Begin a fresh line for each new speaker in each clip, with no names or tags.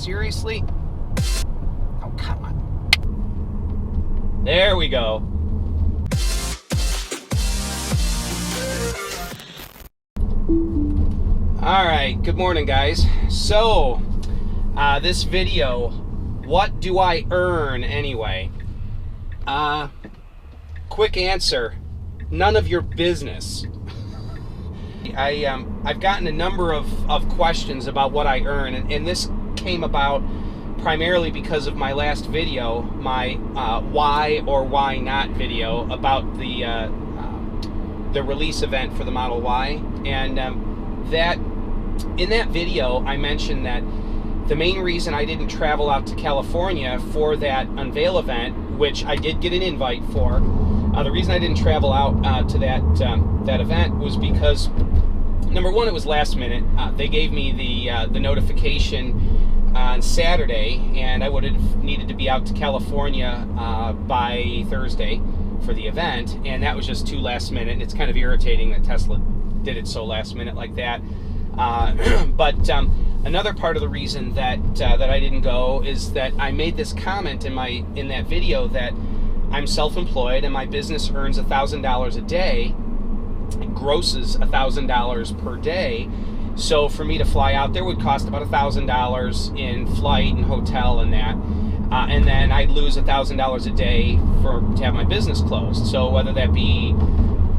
Seriously? Oh, come on. There we go. All right, good morning, guys. So, this video, what do I earn anyway? Quick answer, none of your business. I've gotten a number of questions about what I earn, and this came about primarily because of my last video, my why or why not video about the release event for the Model Y, and that in that video I mentioned that the main reason I didn't travel out to California for that unveil event, which I did get an invite for, the reason I didn't travel out to that event was because, number one, it was last minute. They gave me the notification on Saturday, and I would have needed to be out to California by Thursday for the event, and that was just too last minute. And it's kind of irritating that Tesla did it so last minute like that. But another part of the reason that I didn't go is that I made this comment in that video that I'm self-employed and my business earns $1,000 a day, grosses $1,000 per day. So for me to fly out there would cost about $1,000 in flight and hotel and that, and then I'd lose $1,000 a day to have my business closed. So whether that be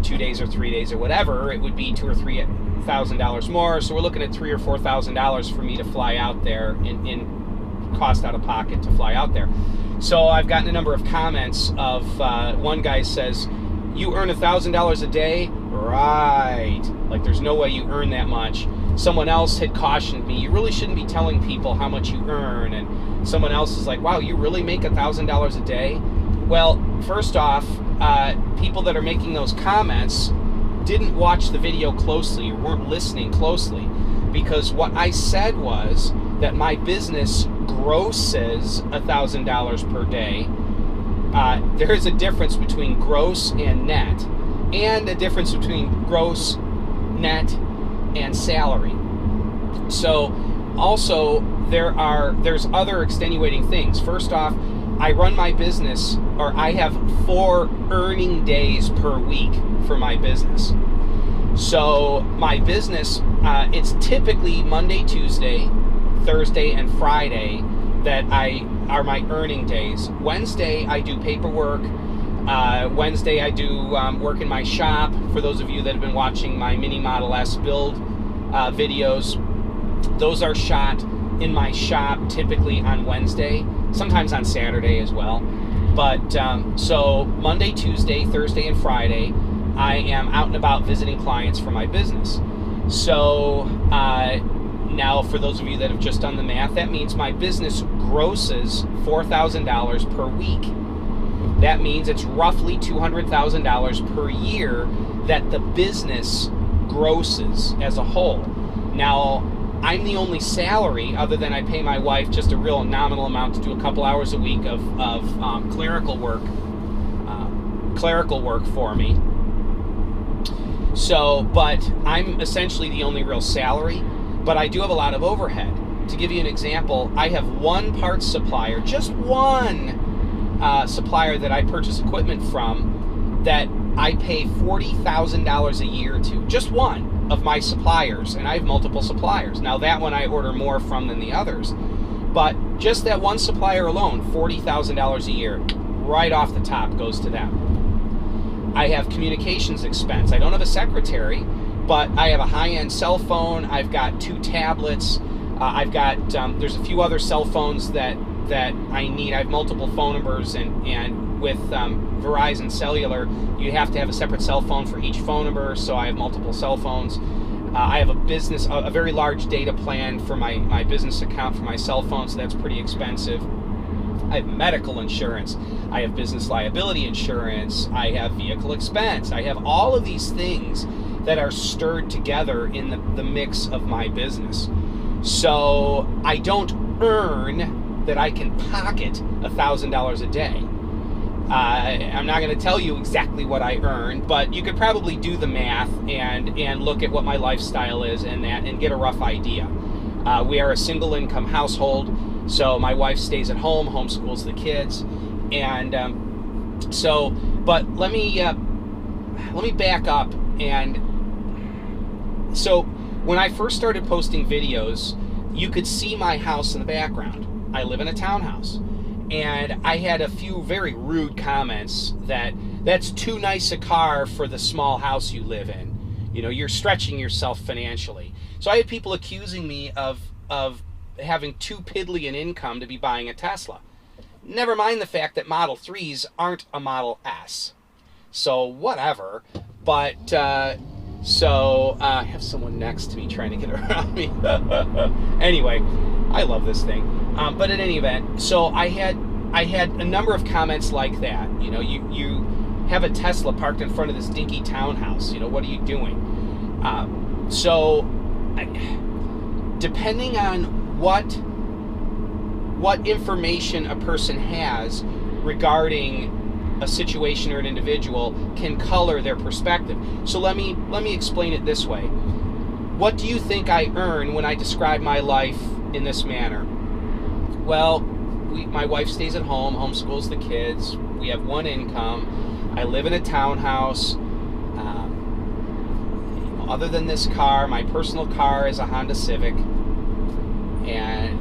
2 days or 3 days or whatever, it would be $2,000 or $3,000 more. So we're looking at $3,000 or $4,000 for me to fly out there in cost out of pocket to fly out there. So I've gotten a number of comments of one guy says, "You earn $1,000 a day?" Right. Like, there's no way you earn that much. Someone else had cautioned me, you really shouldn't be telling people how much you earn. And someone else is like, wow, you really make $1,000 a day? Well, first off, people that are making those comments didn't watch the video closely or weren't listening closely, because what I said was that my business grosses $1,000 per day. There is a difference between gross and net, and a difference between gross, net, and salary. So also there's other extenuating things. First off, I run my business, or I have 4 earning days per week for my business. So my business, it's typically Monday, Tuesday, Thursday, and Friday that are my earning days. Wednesday I do paperwork. Wednesday I do work in my shop. For those of you that have been watching my Mini Model S build videos, those are shot in my shop typically on Wednesday, sometimes on Saturday as well. But so Monday, Tuesday, Thursday, and Friday I am out and about visiting clients for my business. So now for those of you that have just done the math, that means my business grosses $4,000 per week. That means it's roughly $200,000 per year that the business grosses as a whole. Now, I'm the only salary, other than I pay my wife just a real nominal amount to do a couple hours a week of clerical work for me. So, but I'm essentially the only real salary, but I do have a lot of overhead. To give you an example, I have one parts supplier, just one supplier that I purchase equipment from, that I pay $40,000 a year to. Just one of my suppliers, and I have multiple suppliers. Now that one I order more from than the others, but just that one supplier alone, $40,000 a year, right off the top goes to them. I have communications expense. I don't have a secretary, but I have a high-end cell phone. I've got 2 tablets. I've got, there's a few other cell phones that I need. I have multiple phone numbers, and with Verizon Cellular, you have to have a separate cell phone for each phone number, so I have multiple cell phones. I have a very large data plan for my business account for my cell phone, so that's pretty expensive. I have medical insurance. I have business liability insurance. I have vehicle expense. I have all of these things that are stirred together in the mix of my business. So I don't earn that I can pocket $1,000 a day. I'm not going to tell you exactly what I earn, but you could probably do the math and look at what my lifestyle is and get a rough idea. We are a single income household. So my wife stays at home, homeschools the kids, and but let me back up. And so when I first started posting videos, you could see my house in the background. I live in a townhouse, and I had a few very rude comments that's too nice a car for the small house you live in. You know, you're stretching yourself financially. So I had people accusing me of having too piddly an income to be buying a Tesla. Never mind the fact that Model 3s aren't a Model S. So whatever. But I have someone next to me trying to get around me. Anyway, I love this thing. But in any event, so I had a number of comments like that. You know, you have a Tesla parked in front of this dinky townhouse. You know, what are you doing? Depending on what information a person has regarding a situation or an individual can color their perspective. So let me explain it this way. What do you think I earn when I describe my life in this manner? Well, my wife stays at home, homeschools the kids. We have one income. I live in a townhouse. Other than this car, my personal car is a Honda Civic, and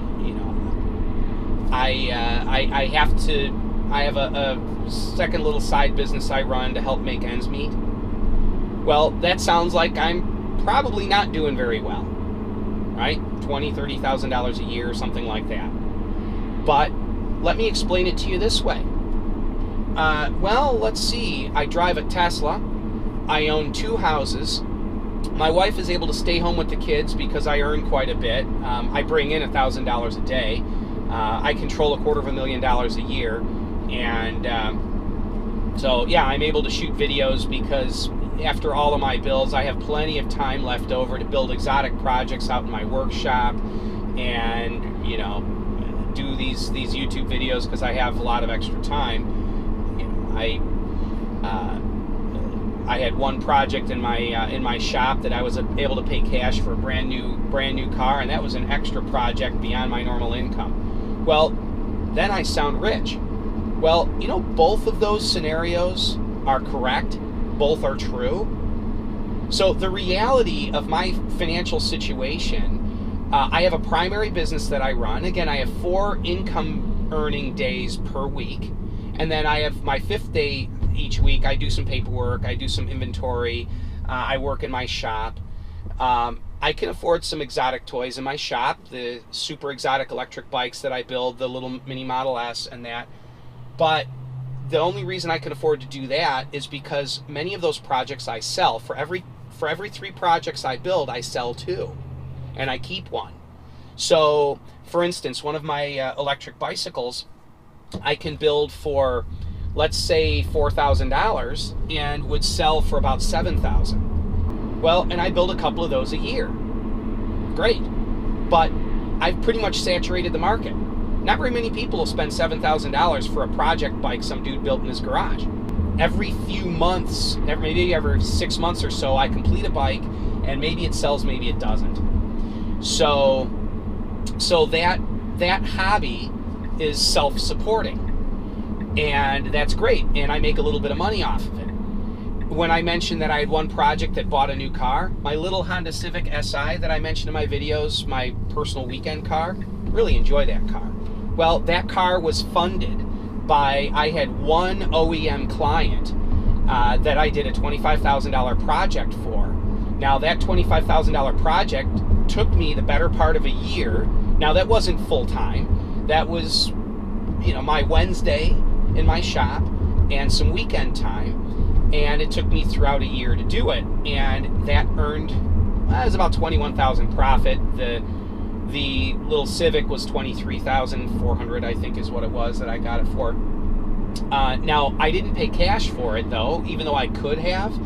I have a second little side business I run to help make ends meet. Well, that sounds like I'm probably not doing very well, right? $20,000, $30,000 a year or something like that. But let me explain it to you this way. Well, let's see. I drive a Tesla. I own 2 houses. My wife is able to stay home with the kids because I earn quite a bit. I bring in $1,000 a day. I control $250,000 a year. And so, yeah, I'm able to shoot videos because after all of my bills, I have plenty of time left over to build exotic projects out in my workshop and, do these YouTube videos because I have a lot of extra time. I had one project in my shop that I was able to pay cash for a brand new car, and that was an extra project beyond my normal income. Well, then I sound rich. Well, both of those scenarios are correct. Both are true. So the reality of my financial situation, I have a primary business that I run. Again, I have 4 income earning days per week. And then I have my 5th day each week. I do some paperwork. I do some inventory. I work in my shop. I can afford some exotic toys in my shop, the super exotic electric bikes that I build, the little mini Model S and that. But the only reason I can afford to do that is because many of those projects I sell. For every 3 projects I build, I sell 2. And I keep 1. So, for instance, one of my electric bicycles, I can build for, let's say, $4,000 and would sell for about $7,000. Well, and I build a couple of those a year. Great. But I've pretty much saturated the market. Not very many people will spend $7,000 for a project bike some dude built in his garage. Every few months, maybe every 6 months or so, I complete a bike, and maybe it sells, maybe it doesn't. So that hobby is self-supporting, and that's great, and I make a little bit of money off of it. When I mentioned that I had one project that bought a new car, my little Honda Civic Si that I mentioned in my videos, my personal weekend car, really enjoy that car. Well, that car was funded by, I had one OEM client that I did a $25,000 project for. Now that $25,000 project took me the better part of a year. Now that wasn't full time. That was, my Wednesday in my shop and some weekend time. And it took me throughout a year to do it. And that earned, it was about $21,000 profit. The little Civic was $23,400, I think is what it was that I got it for. Now, I didn't pay cash for it, though, even though I could have.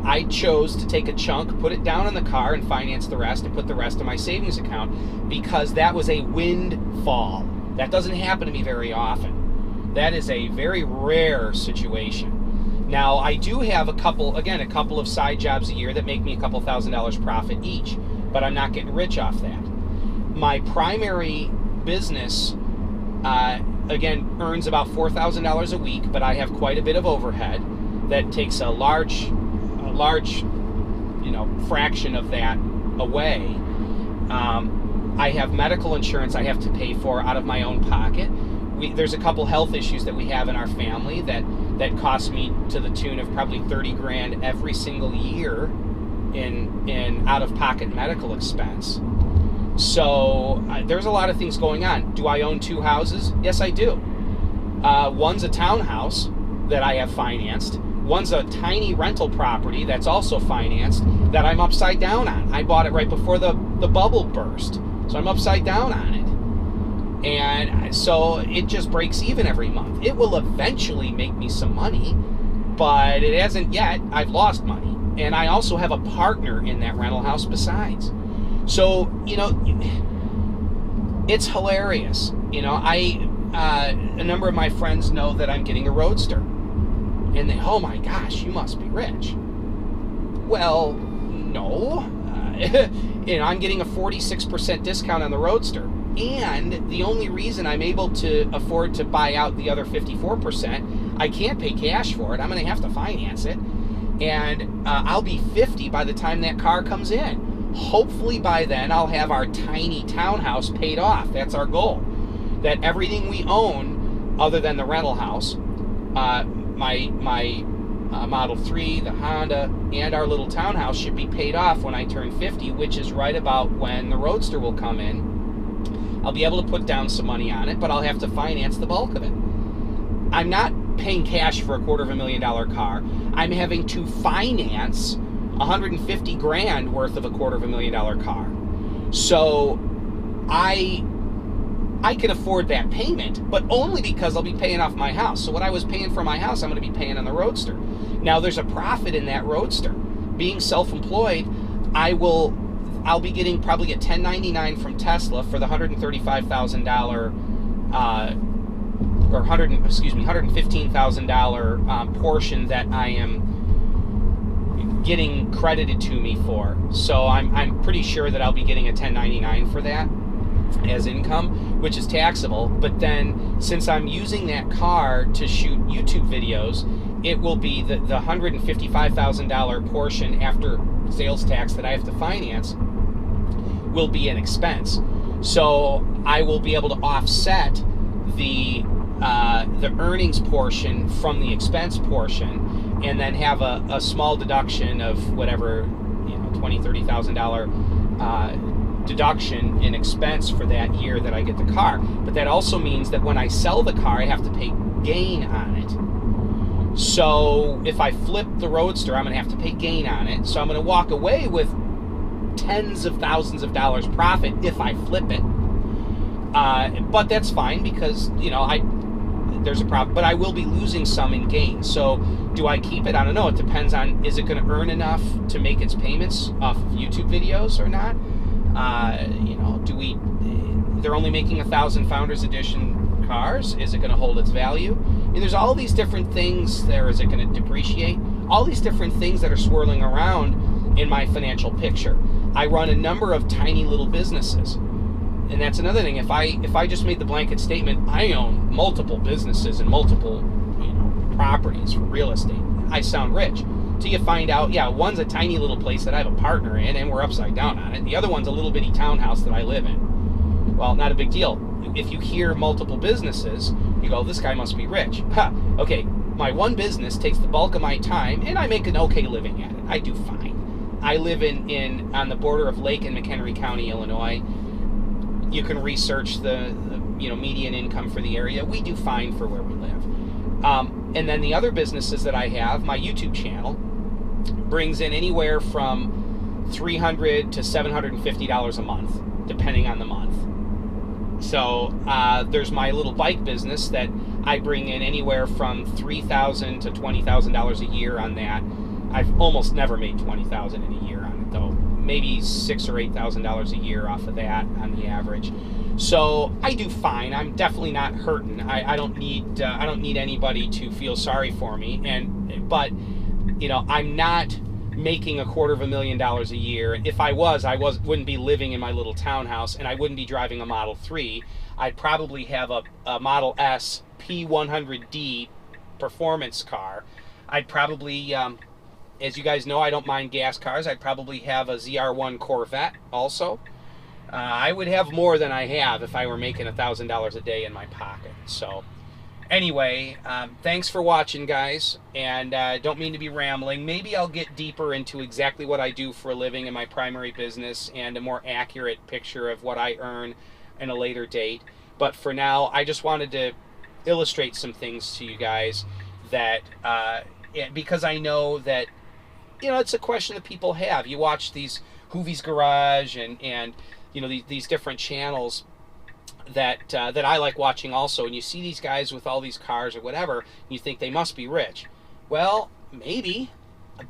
I chose to take a chunk, put it down in the car, and finance the rest, and put the rest in my savings account, because that was a windfall. That doesn't happen to me very often. That is a very rare situation. Now, I do have a couple of side jobs a year that make me a couple $1,000s profit each, but I'm not getting rich off that. My primary business again, earns about $4,000 a week, but I have quite a bit of overhead that takes a large, fraction of that away. I have medical insurance I have to pay for out of my own pocket. There's a couple health issues that we have in our family that cost me to the tune of probably $30,000 every single year in out-of-pocket medical expense. So there's a lot of things going on. Do I own 2 houses? Yes, I do. One's a townhouse that I have financed. One's a tiny rental property that's also financed that I'm upside down on. I bought it right before the bubble burst, so I'm upside down on it. And so it just breaks even every month. It will eventually make me some money, but it hasn't yet. I've lost money. And I also have a partner in that rental house besides. So, it's hilarious. A number of my friends know that I'm getting a Roadster. And they, oh my gosh, you must be rich. Well, no. I'm getting a 46% discount on the Roadster. And the only reason I'm able to afford to buy out the other 54%, I can't pay cash for it. I'm going to have to finance it. And I'll be 50 by the time that car comes in. Hopefully by then I'll have our tiny townhouse paid off. That's our goal. That everything we own, other than the rental house, my Model 3, the Honda, and our little townhouse should be paid off when I turn 50, which is right about when the Roadster will come in. I'll be able to put down some money on it, but I'll have to finance the bulk of it. I'm not paying cash for a $250,000 car. I'm having to finance $150,000 worth of a $250,000 car. So I can afford that payment, but only because I'll be paying off my house. So what I was paying for my house, I'm going to be paying on the Roadster. Now there's a profit in that Roadster. Being self-employed, I'll be getting probably a 1099 from Tesla for the $135,000 $115,000 portion that I am getting credited to me for. So I'm pretty sure that I'll be getting a 1099 for that as income, which is taxable. But then since I'm using that car to shoot YouTube videos, it will be the $155,000 portion after sales tax that I have to finance will be an expense. So I will be able to offset the earnings portion from the expense portion, and then have a small deduction of whatever, $20,000, $30,000 deduction in expense for that year that I get the car. But that also means that when I sell the car, I have to pay gain on it. So if I flip the Roadster, I'm going to have to pay gain on it. So I'm going to walk away with tens of thousands of dollars profit if I flip it. But that's fine because, there's a profit. But I will be losing some in gain. So do I keep it? I don't know. It depends on, is it going to earn enough to make its payments off of YouTube videos or not? They're only making 1,000 Founders Edition cars. Is it going to hold its value? There's all these different things there. Is it going to depreciate? All these different things that are swirling around in my financial picture. I run a number of tiny little businesses. And that's another thing. If I just made the blanket statement, I own multiple businesses and multiple, properties for real estate, I sound rich. Till you find out, one's a tiny little place that I have a partner in and we're upside down on it. The other one's a little bitty townhouse that I live in. Well, not a big deal. If you hear multiple businesses, you go, this guy must be rich. Okay, my one business takes the bulk of my time and I make an okay living at it. I do fine. I live on the border of Lake and McHenry County, Illinois. You can research the median income for the area. We do fine for where we live. And then the other businesses that I have, my YouTube channel brings in anywhere from $300 to $750 a month, depending on the month. So there's my little bike business that I bring in anywhere from $3,000 to $20,000 a year on that. I've almost never made $20,000 in a year on it though. Maybe $6,000 or $8,000 a year off of that on the average. So I do fine. I'm definitely not hurting. I don't need anybody to feel sorry for me. But I'm not making $250,000 a year. If I wouldn't be living in my little townhouse, and I wouldn't be driving a Model 3. I'd probably have a Model S P100D performance car. I'd probably, as you guys know, I don't mind gas cars. I'd probably have a ZR1 Corvette also. I would have more than I have if I were making $1,000 a day in my pocket. So anyway, thanks for watching, guys, and don't mean to be rambling. Maybe I'll get deeper into exactly what I do for a living in my primary business and a more accurate picture of what I earn in a later date. But for now, I just wanted to illustrate some things to you guys that, because I know that, you know, it's a question that people have. You watch these Hoovie's Garage and you know, these different channels that I like watching also, and you see these guys with all these cars or whatever, and you think they must be rich. Well, maybe,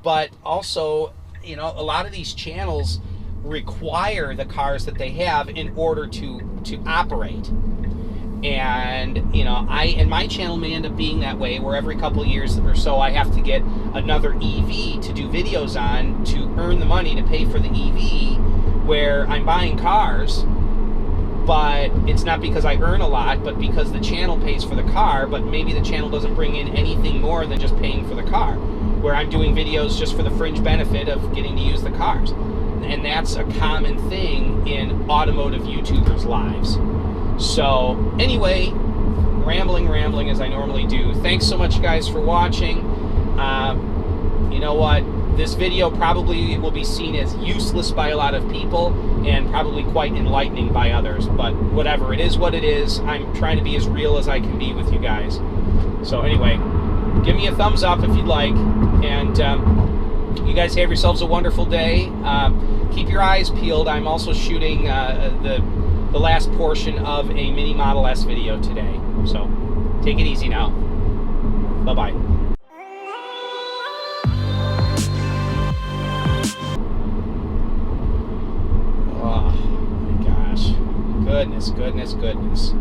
but also, you know, a lot of these channels require the cars that they have in order to operate. And, you know, and my channel may end up being that way, where every couple of years or so I have to get another EV to do videos on to earn the money to pay for the EV, where I'm buying cars, but it's not because I earn a lot, but because the channel pays for the car, but maybe the channel doesn't bring in anything more than just paying for the car, where I'm doing videos just for the fringe benefit of getting to use the cars. And that's a common thing in automotive YouTubers' lives. So anyway, rambling as I normally do. Thanks so much, guys, for watching. You know what? This video probably will be seen as useless by a lot of people and probably quite enlightening by others, but whatever, it is what it is. I'm trying to be as real as I can be with you guys. So anyway, give me a thumbs up if you'd like, and you guys have yourselves a wonderful day. Keep your eyes peeled. I'm also shooting the last portion of a mini Model S video today, so take it easy now. Bye-bye. Oh my gosh. Goodness.